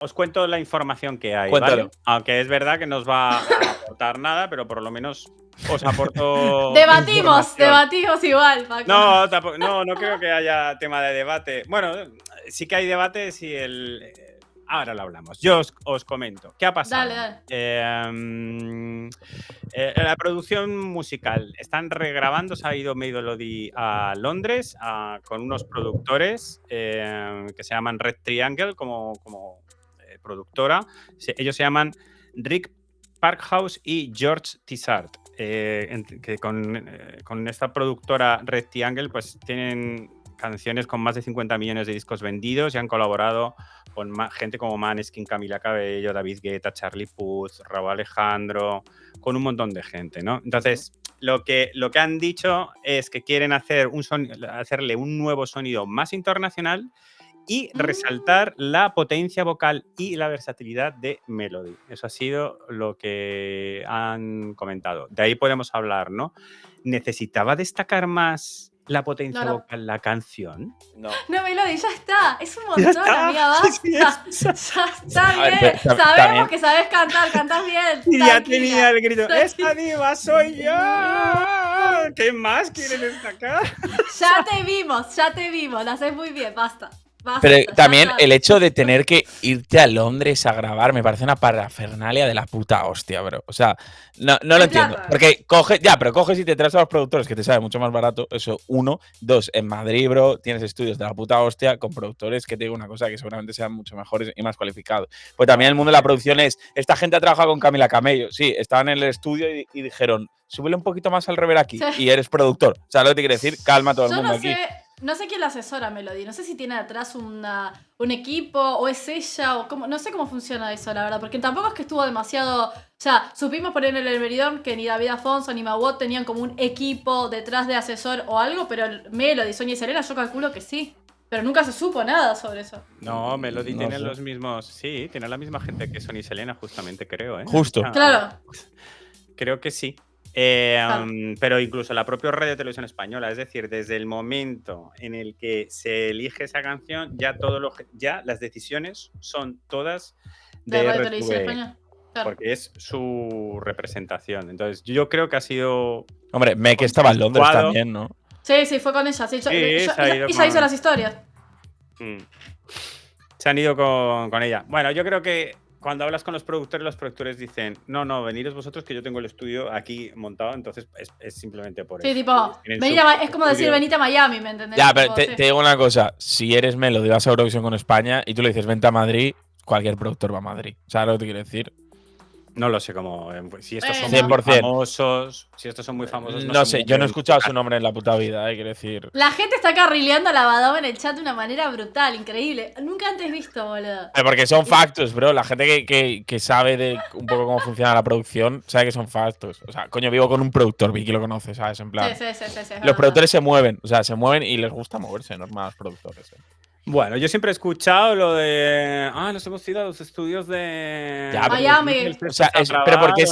Os cuento la información que hay, Cuéntalo. ¿vale? Aunque es verdad que no os va a aportar nada, pero por lo menos os aporto Debatimos información. igual, Paco. No creo que haya tema de debate. Bueno, sí que hay debate si ahora lo hablamos. Yo os comento. ¿Qué ha pasado? Dale. La producción musical. Están regrabando, se ha ido Melody a Londres con unos productores que se llaman Red Triangle como productora. Ellos se llaman Rick Parkhouse y George Tissart. Que con esta productora Red Triangle pues tienen canciones con más de 50 millones de discos vendidos y han colaborado con gente como Maneskin, Camila Cabello, David Guetta, Charlie Puth, Rauw Alejandro, con un montón de gente, ¿no? Entonces, lo que han dicho es que quieren hacerle un nuevo sonido más internacional y resaltar la potencia vocal y la versatilidad de Melody. Eso ha sido lo que han comentado. De ahí podemos hablar, ¿no? ¿Necesitaba destacar más la potencia vocal la canción? No, Melody, ya está. Es un montón, amiga, basta. Ya está bien. Sabemos que sabes cantar, cantás bien. Y ya tenía el grito. ¡Esta diva soy yo! ¿Qué más quieren destacar? Ya te vimos. La haces muy bien, basta. Pero también el hecho de tener que irte a Londres a grabar me parece una parafernalia de la puta hostia, bro. O sea, no lo entiendo. Porque coges y te traes a los productores, que te sale mucho más barato. Eso, 1. 2, en Madrid, bro, tienes estudios de la puta hostia con productores que te digo una cosa, que seguramente sean mucho mejores y más cualificados. Pues también el mundo de la producción esta gente ha trabajado con Camila Cabello. Sí, estaban en el estudio y dijeron, súbele un poquito más al rever aquí. Sí. Y eres productor. O sea, lo que te quiere decir, calma a todo el mundo aquí. No sé quién la asesora a Melody, no sé si tiene atrás un equipo o es ella o cómo, no sé cómo funciona eso, la verdad, porque tampoco es que estuvo demasiado, o sea, supimos por en el Meridón que ni David Afonso ni Mawot tenían como un equipo detrás de asesor o algo, pero Melody, Sonia y Selena yo calculo que sí, pero nunca se supo nada sobre eso. No, Melody tiene los mismos, sí, tiene la misma gente que Sonia y Selena justamente, creo, ¿eh? Justo. Claro. Creo que sí. Pero incluso la propia red de televisión española, es decir, desde el momento en el que se elige esa canción, ya las decisiones son todas de Radio Televisión Española. Claro. Porque es su representación. Entonces, yo creo que ha sido. Hombre, Meg estaba en Londres también, ¿no? Sí, fue con ella. Sí, ella hizo las historias. Se han ido con ella. Bueno, yo creo que cuando hablas con los productores dicen, no, veniros vosotros que yo tengo el estudio aquí montado, entonces es simplemente por eso. Sí, tipo, es como decir venite a Miami, ¿me entendés? Ya, pero te digo una cosa, si eres Melody, vas a Eurovisión con España y tú le dices vente a Madrid, cualquier productor va a Madrid. ¿Sabes lo que te quiero decir? No lo sé cómo. Si estos son 100%. muy famosos. Si estos son muy famosos. No sé, yo no he escuchado su nombre en la puta vida, quiero decir. La gente está carrileando a la Badaba en el chat de una manera brutal, increíble. Nunca antes visto, boludo. Porque son factos, bro. La gente que sabe de un poco cómo funciona la producción sabe que son factos. O sea, coño, vivo con un productor, Vicky lo conoce, ¿sabes? En plan. Sí, los productores se mueven, o sea, se mueven y les gusta moverse, normal, los productores. Bueno, yo siempre he escuchado lo de. Nos hemos ido a los estudios de. Miami. O sea, pero porque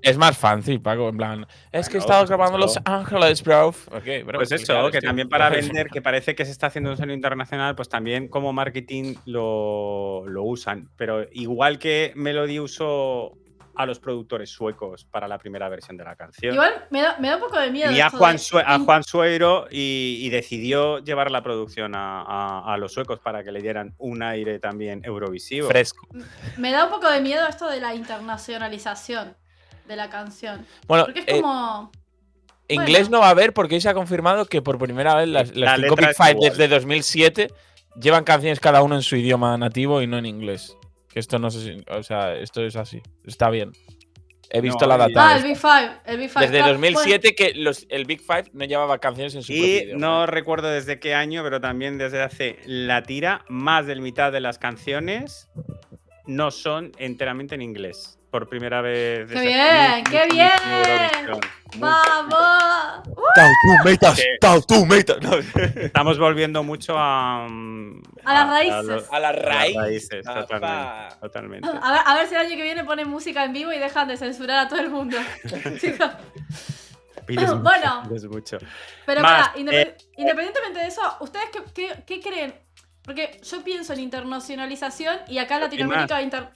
es más fancy, Paco. En plan, es que estamos grabando en Los Ángeles, bro. Okay, bro. Pues eso, que también para vender, que parece que se está haciendo un sonido internacional, pues también como marketing lo usan. Pero igual que Melody usó a los productores suecos para la primera versión de la canción. Igual me da un poco de miedo. Y a Juan Sueiro y decidió llevar la producción a los suecos para que le dieran un aire también eurovisivo. Fresco. Me da un poco de miedo esto de la internacionalización de la canción. Bueno, porque es como. Inglés no va a haber porque hoy se ha confirmado que por primera vez las 5 Big Five desde 2007 llevan canciones cada uno en su idioma nativo y no en inglés. Que esto no sé si. O sea, esto es así. Está bien. He visto la data. El Big Five. Desde 2007 que el Big Five no llevaba canciones en su propio idioma. Y no recuerdo desde qué año, pero también desde hace la tira, más del mitad de las canciones no son enteramente en inglés. Por primera vez. ¡Qué bien! ¡Qué bien! ¡Vamos! ¡Tú, metas! No. Estamos volviendo mucho a las raíces. A las raíces. Totalmente. A ver si el año que viene ponen música en vivo y dejan de censurar a todo el mundo. Pides mucho. Pero para, independientemente de eso, ¿ustedes qué creen? Porque yo pienso en internacionalización y acá en Hay Latinoamérica...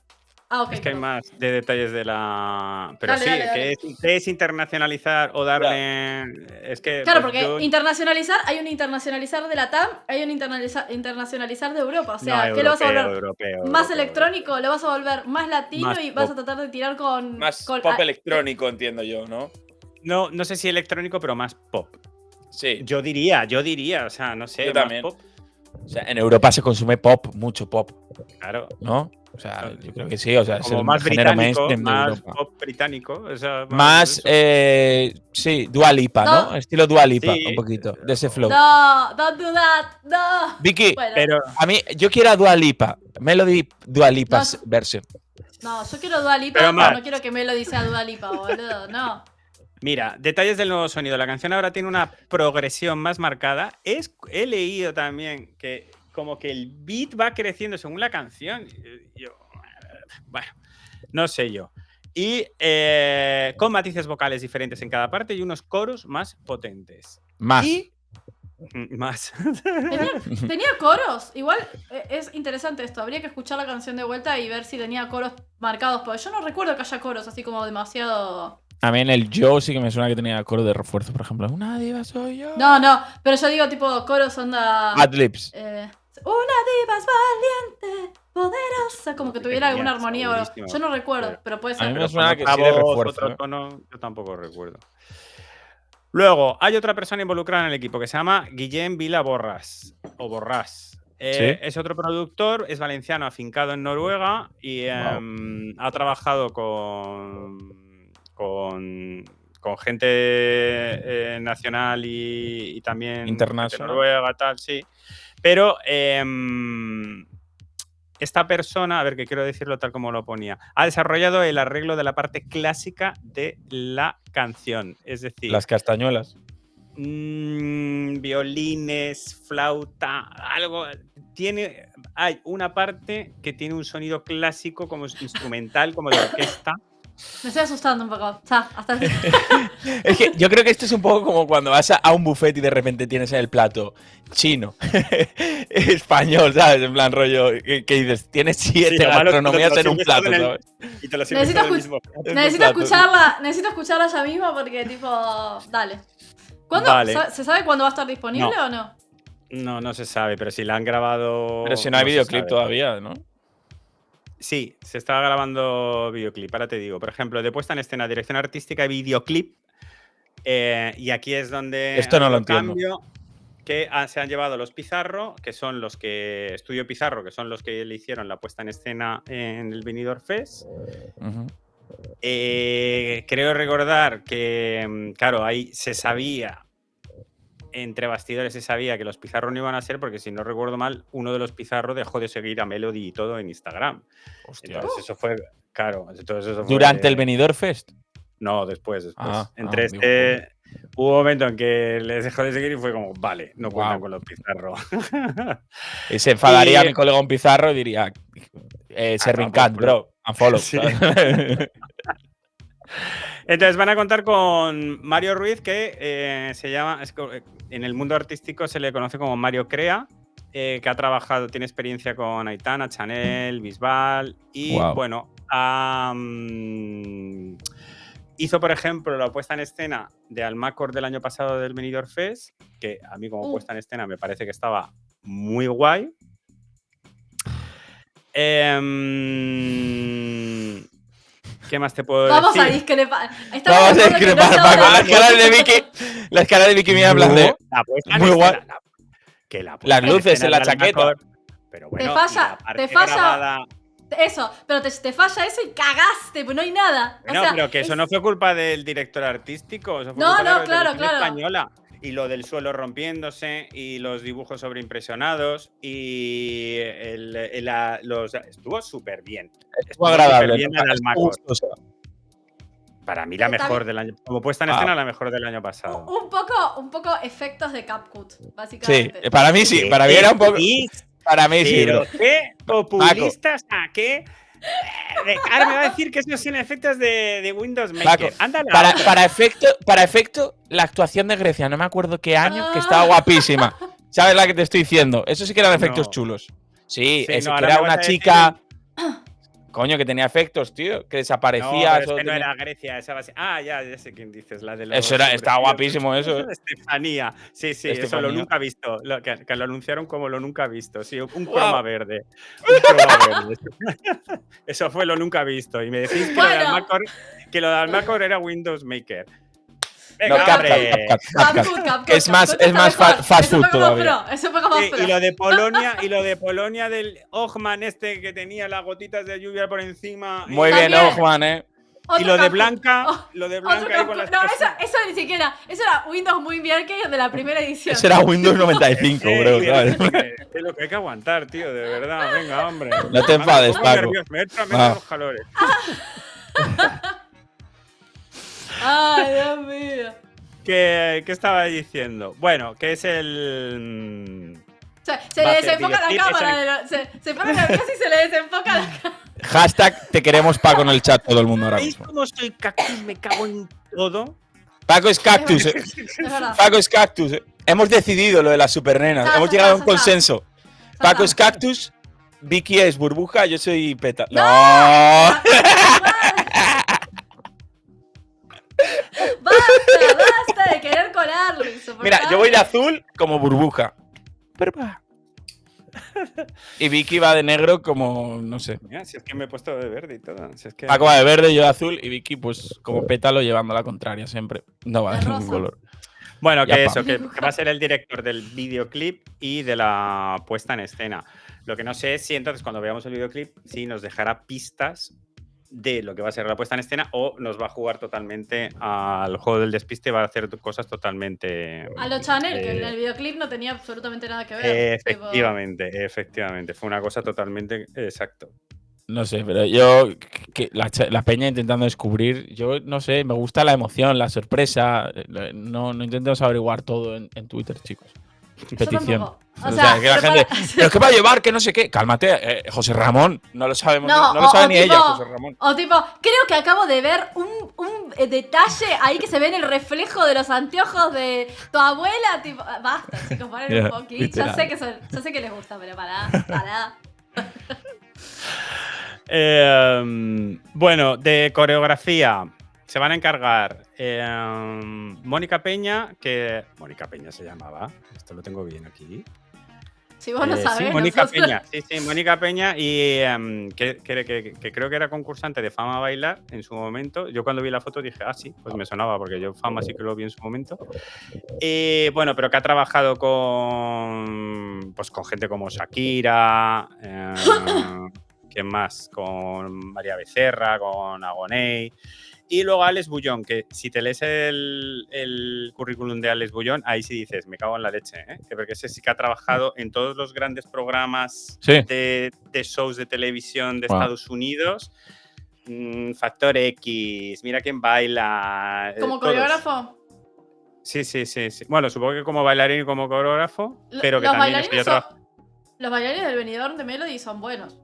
ok. Es que hay más de detalles de la... Pero Dale, sí, dale, dale. ¿qué es internacionalizar o darle...? Es que... Claro, pues, porque internacionalizar, hay un internacionalizar de la TAM, hay un internacionalizar de Europa. O sea, No, ¿qué lo vas a volver? europeo, ¿Más europeo. electrónico? ¿Lo vas a volver más latino Más y vas a pop. tratar de tirar con... Más con- pop electrónico, entiendo yo, ¿no? No sé si electrónico, pero más pop. Sí. Yo diría, o sea, no sé, Yo más también. pop. O sea, en Europa se consume pop, mucho pop, Claro. ¿no? O sea, yo creo que sí, o sea, es Como el más género británico, mainstream de más Europa. pop británico. O sea, Más, eso. sí, Dua Lipa, ¿no? No. Estilo Dua Lipa, Sí. un poquito, de ese flow. No, don't do that, no. Vicky, Bueno, Pero a mí, yo quiero a Dua Lipa, Melody Dua Lipa No. version. no, yo quiero Dua Lipa, Pero pero más. no quiero que Melody sea Dua Lipa, boludo, no. mira, detalles del nuevo sonido. La canción ahora tiene una progresión más marcada. He leído también que como que el beat va creciendo según la canción. Bueno, no sé yo. Y con matices vocales diferentes en cada parte y unos coros más potentes. Más. Y más. Tenía coros, igual es interesante esto, habría que escuchar la canción de vuelta y ver si tenía coros marcados, porque yo no recuerdo que haya coros así como demasiado... A mí en el Yo sí que me suena que tenía coro de refuerzo, por ejemplo. Una diva soy yo. No, pero yo digo tipo coros onda... Adlibs. Una diva es valiente, poderosa, como que tuviera alguna armonía. Segurísimo. Yo no recuerdo, pero puede A mí ser. me suena que sí otra de voz, refuerzo. otro tono, yo tampoco recuerdo. Luego, hay otra persona involucrada en el equipo que se llama Guillem Vila Borras. O Borrás. Es otro productor, es valenciano, afincado en Noruega y ha trabajado con gente nacional y también Internacional. de Noruega, tal, sí. Pero esta persona, a ver que quiero decirlo tal como lo ponía, ha desarrollado el arreglo de la parte clásica de la canción. Es decir, Las castañuelas. violines, flauta, algo. Hay una parte que tiene un sonido clásico como instrumental, como de orquesta. Me estoy asustando un poco. O sea, hasta... Es que yo creo que esto es un poco como cuando vas a un buffet y de repente tienes en el plato chino, español, ¿sabes? En plan rollo, que dices, tienes 7 gastronomías en un plato, ¿sabes? Y te lo Necesito, sirves en el mismo. necesito escucharla ya mismo porque tipo... Dale. ¿Cuándo? Vale. ¿Se sabe cuándo va a estar disponible o no? No se sabe, pero si la han grabado. Pero si no hay se videoclip sabe. todavía, ¿no? Sí, se está grabando videoclip. Ahora te digo, por ejemplo, de puesta en escena, dirección artística y videoclip. Y aquí es donde. Esto no ha lo habido entiendo. cambio, que se han llevado los Pizarro, que son los que. Estudio Pizarro, que son los que le hicieron la puesta en escena en el Benidorm Fest. Ujú. Creo recordar que, claro, ahí se sabía. Entre bastidores se sabía que los Pizarro no iban a ser porque, si no recuerdo mal, uno de los Pizarro dejó de seguir a Melody y todo en Instagram. Hostia. Entonces eso fue, claro, entonces eso fue, ¿Durante el Benidorm Fest? No, después. Digo, Hubo un momento en que les dejó de seguir y fue como, vale, no cuentan con los Pizarro. Y se enfadaría Y- mi colega un Pizarro y diría, Serving Cat, bro, unfollow. Sí. ¿sabes? Entonces van a contar con Mario Ruiz, que se llama, en el mundo artístico se le conoce como Mario Crea, que ha trabajado, tiene experiencia con Aitana, Chanel, Bisbal y Wow. bueno, hizo por ejemplo la puesta en escena de Almacor del año pasado del Benidorm Fest, que a mí como puesta en escena me parece que estaba muy guay. ¿Qué más te puedo Vamos decir? a discrepar. Vamos a discrepar, Paco. Las caras de Vicky me hablan de. La puesta en Muy escena, guay. que la puesta Las en luces escena en la de chaqueta. Almacor, pero bueno, Te falla- y la parte te falla- grabada- Eso, pero te falla eso y cagaste, pues no hay nada. Bueno, o sea, pero que eso no fue culpa del director artístico, eso fue No, culpa de no, la claro, televisión claro. española. Y lo del suelo rompiéndose, y los dibujos sobreimpresionados, y estuvo súper bien. Estuvo agradable. Superbién ¿no? en Almacor. Gustoso. Para mí la mejor del año. Como puesta en escena, la mejor del año pasado. un poco efectos de CapCut, Sí, básicamente. para mí sí, para mí era un poco. Para mí sí, Pero bro. qué populistas, ¿a qué? Ahora me va a decir que esos son efectos de Windows Maker. Paco, Ándale. para efecto, la actuación de Grecia, no me acuerdo qué año, que estaba guapísima. ¿Sabes la que te estoy diciendo? Eso sí que eran efectos No. chulos. Sí, Sí, ese no, que ahora era me vas una a decir chica… Coño, que tenía efectos, tío. Que No, desaparecía. pero es solo que no tenía- era Grecia, esa base. Ya sé quién dices, la de Eso los era… Estaba hombres. guapísimo eso. Estefanía. Sí, eso lo Estefanía. nunca visto. Que lo anunciaron como lo nunca visto. Sí, un Wow. croma verde. Un croma verde. Eso fue lo nunca visto. Y me decís que lo de Almacor era Windows Maker. No, Venga, hombre. CapCut. Es más fast food todavía. Eso fue como Y lo de Polonia del Ochman este que tenía las gotitas de lluvia por encima. Muy bien, También. Ochman, Y lo de Blanca, Otro ahí con las no, cosas. eso ni siquiera. Eso era Windows muy bien que de la primera edición. Eso era Windows 95, bro, ¿sabes? Es lo que hay que aguantar, tío, de verdad. Venga, hombre. No te enfades, Paco. Me entra los calores. Ay, Dios mío. ¿Qué estaba diciendo? Bueno, que es el… Se le desenfoca la cámara. Se pone nervioso y se le desenfoca la cámara. Hashtag te queremos Paco en el chat todo el mundo ahora ¿Veis mismo. cómo soy cactus? Me cago en todo. Paco es cactus. Es verdad. Paco es cactus. Hemos decidido lo de las supernenas. Hemos llegado a un consenso. Paco es cactus, Vicky es burbuja, yo soy peta. ¡No! Basta de querer colarlo. Mira, yo voy de azul como burbuja. Y Vicky va de negro como, no sé. Mira, si es que me he puesto de verde y todo. Si es que… Paco va de verde, yo de azul y Vicky pues como pétalo llevando la contraria siempre. No va de ningún rosa. color. Bueno, Ya, que pa. eso, que va a ser el director del videoclip y de la puesta en escena. Lo que no sé es si entonces cuando veamos el videoclip, si nos dejará pistas de lo que va a ser la puesta en escena o nos va a jugar totalmente al juego del despiste y va a hacer cosas totalmente… A lo Chanel, que en el videoclip no tenía absolutamente nada que ver. Efectivamente. Fue una cosa totalmente… Exacto. No sé, pero yo, la peña intentando descubrir, yo no sé, me gusta la emoción, la sorpresa. No intentemos averiguar todo en Twitter, chicos. Petición. O sea, que la gente, ¿pero qué va a llevar? Que no sé qué. Cálmate, José Ramón. No lo sabemos. No lo sabe ni tipo, ella, José Ramón. O tipo, creo que acabo de ver un detalle ahí que se ve en el reflejo de los anteojos de tu abuela. Tipo, basta, chicos, ponen un poquito. Yo sé que les gusta, pero pará. Bueno, de coreografía se van a encargar Mónica Peña, que… Mónica Peña se llamaba. Esto lo tengo bien aquí. Si vos no sabés. Sí, Mónica nosotros… Peña. Sí, Mónica Peña y que creo que era concursante de Fama Bailar en su momento. Yo cuando vi la foto dije, sí, pues me sonaba porque yo Fama sí que lo vi en su momento. Bueno, pero que ha trabajado con gente como Shakira, ¿quién más? Con María Becerra, con Agoney. Y luego Alex Bullón, que si te lees el currículum de Alex Bullón, ahí sí dices, me cago en la leche, ¿eh? Porque ese sí que ha trabajado en todos los grandes programas de shows de televisión de Estados Unidos. Factor X, Mira quién baila. ¿Como todos. coreógrafo? Sí. Bueno, supongo que como bailarín y como coreógrafo, pero que los también los bailarines del Benidorm de Melody son buenos.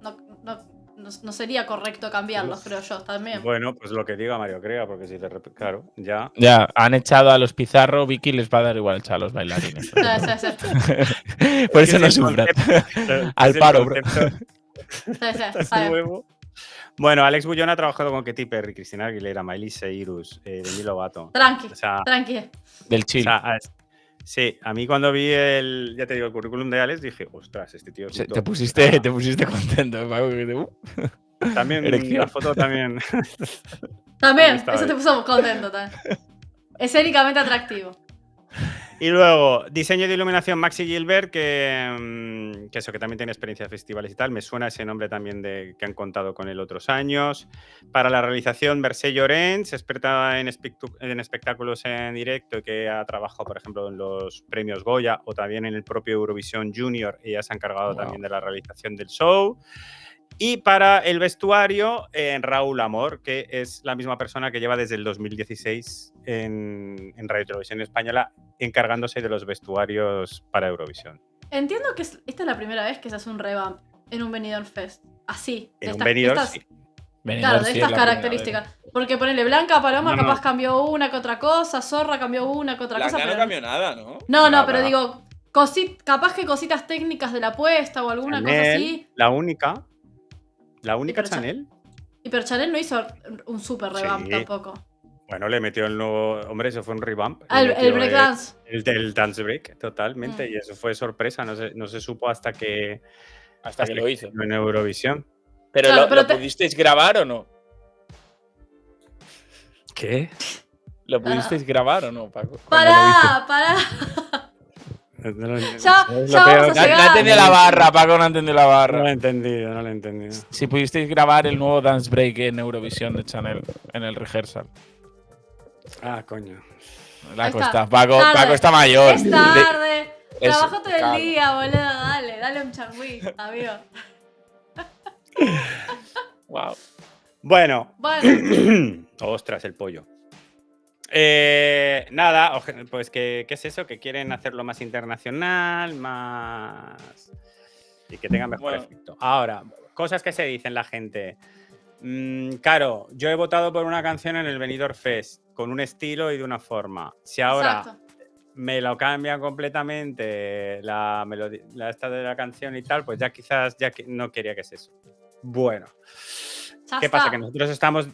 No sería correcto cambiarlos, creo yo, también. Bueno, pues lo que diga Mario Crea, porque si de repente, claro, ya… Ya, han echado a los Pizarro, Vicky les va a dar igual echar a los bailarines. Sí. Por eso no sufran. Al paro, bro. Sí. Nuevo. Bueno, Alex Bullón ha trabajado con Katy Perry, Cristina Aguilera, Miley Cyrus, Demi Lovato. Tranqui. Del chill. Sí, a mí cuando vi el currículum de Alex dije, ostras, este tío es te pusiste contento, Paco. También la foto también. También, eso te puso contento también. Escénicamente atractivo. Y luego, diseño de iluminación Maxi Gilbert, que eso, que también tiene experiencia de festivales y tal. Me suena ese nombre también que han contado con él otros años. Para la realización, Mercé Llorens, experta en espectáculos en directo, que ha trabajado, por ejemplo, en los premios Goya o también en el propio Eurovisión Junior. Ella se ha encargado también de la realización del show. Y para el vestuario, Raúl Amor, que es la misma persona que lleva desde el 2016 en Radio Televisión Española encargándose de los vestuarios para Eurovisión. Entiendo que esta es la primera vez que se hace un revamp en un Benidorm Fest. Así. En un Benidorm, sí. Claro, de estas características. Porque ponele Blanca Paloma, capaz cambió una que otra cosa, Zorra cambió una que otra cosa. Blanca no cambió nada, ¿no? No, pero digo, capaz que cositas técnicas de la apuesta o alguna Chanel, cosa así. La única pero Chanel. Pero Chanel no hizo un super revamp Sí. tampoco. Bueno, le metió el nuevo. Hombre, eso fue un revamp. El breakdance. El dance break, totalmente. Y eso fue sorpresa. No se supo hasta que lo hizo. En Eurovisión. Pero, Claro, ¿lo pudisteis grabar o no? ¿Qué? ¿Lo pudisteis grabar o no, Paco? Pará. No lo- Ya es lo vamos peor. a No llegar. entendió la barra, Paco, no entendió la No barra. lo he entendido. Si pudisteis grabar el nuevo dance break en Eurovisión de Chanel en el rehearsal. Ah, coño. La Ahí está. costa. Paco Tarde. está mayor. Es tarde. Es- Trabajó todo claro. el día, boludo. Dale un changüí, amigo. Wow. Bueno. Bueno, Ostras, el pollo. Nada, pues ¿qué es eso? Que quieren hacerlo más internacional, más... y que tenga mejor efecto. Ahora, cosas que se dicen la gente. Claro, yo he votado por una canción en el Benidorm Fest con un estilo y de una forma. Si ahora exacto. me lo cambian completamente la melodía, esta de la canción y tal, pues ya quizás no quería que es eso. Bueno. Ya ¿Qué está. pasa? Que nosotros estamos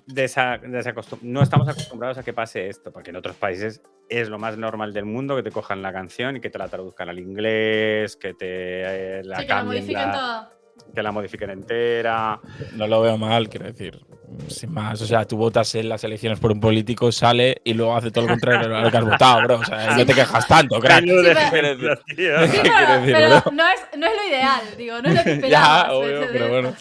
no estamos acostumbrados a que pase esto, porque en otros países es lo más normal del mundo que te cojan la canción y que te la traduzcan al inglés, que te la Sí, que la cambien, modifiquen todo. que la modifiquen entera. No lo veo mal, quiero decir. Sin más. O sea, tú votas en las elecciones por un político, sale y luego hace todo lo contrario a lo que has votado, bro. O sea, no te quejas tanto, crack. Menudo Sí, ejemplo, tío. Sí, Quiero decir, pero bro. no es lo ideal, digo, no es lo que Ya, esperaba. obvio, pero bueno.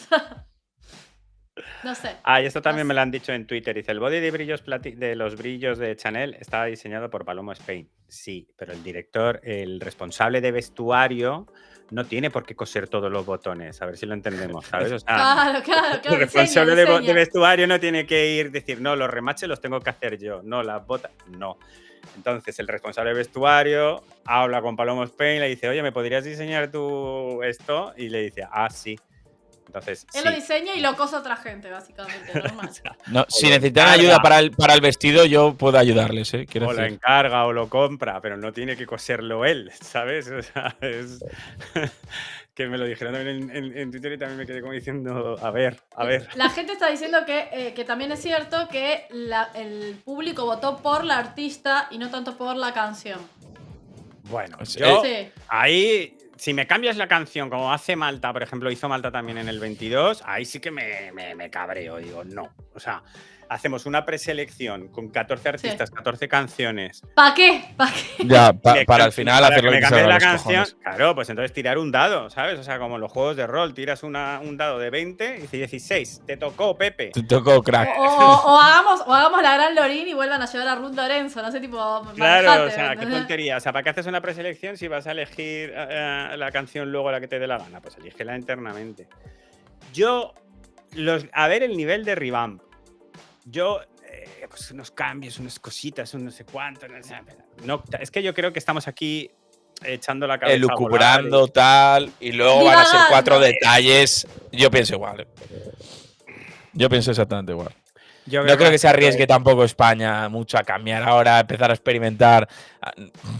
No sé. Ah, y esto también me lo han dicho en Twitter. Dice, el body de brillos de los brillos de Chanel está diseñado por Palomo Spain. Sí, pero el director, el responsable de vestuario, no tiene por qué coser todos los botones. A ver si lo entendemos, ¿sabes? O sea, Claro. el responsable diseña. de vestuario no tiene que ir decir, no, los remaches los tengo que hacer yo. No, las botas, no. Entonces, el responsable de vestuario habla con Palomo Spain, le dice, oye, ¿me podrías diseñar tú esto? Y le dice, ah, sí. Entonces, Él lo diseña y lo cosa otra gente, básicamente, normal. No, si lo necesitan encarga. ayuda para el vestido, yo puedo ayudarles, quiero O lo decir. encarga o lo compra, pero no tiene que coserlo él, ¿sabes? O sea, es que me lo dijeron también en Twitter y también me quedé como diciendo, a ver. La gente está diciendo que también es cierto que el público votó por la artista y no tanto por la canción. Bueno, Sí. yo Sí. ahí, si me cambias la canción como hace Malta, por ejemplo, hizo Malta también en el 22, ahí sí que me cabreo, digo, no. O sea, hacemos una preselección con 14 artistas, 14 canciones. ¿Para qué? Ya, Le para cam- al final para hacer que lo me que te cambies salga la de los canción. cojones. Claro, pues entonces tirar un dado, ¿sabes? O sea, como en los juegos de rol, tiras un dado de 20 y dice 16, te tocó, Pepe. Te tocó, crack. O hagamos la gran Lorín y vuelvan a llevar a Ruth Lorenzo, no sé, tipo, Claro, manejate, o sea, qué ¿entendés? tontería. O sea, ¿para qué haces una preselección si vas a elegir la canción luego la que te dé la gana? Pues elígela internamente. Yo, a ver el nivel de revamp. Yo, pues unos cambios, unas cositas, un no sé cuánto. No, es que yo creo que estamos aquí echando la cabeza. Elucubrando, tal, y luego van a ser 4 Divagando. detalles. Yo pienso igual. Yo pienso exactamente igual. Yo No creo que se arriesgue tampoco España mucho a cambiar ahora, a empezar a experimentar.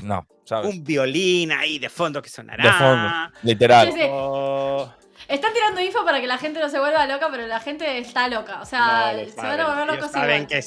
No, ¿sabes? un violín ahí de fondo que sonará. De fondo, literal. Sí, sí. O- Están tirando info para que la gente no se vuelva loca, pero la gente está loca. O sea, No, lo se van a volver ellos locos saben igual. que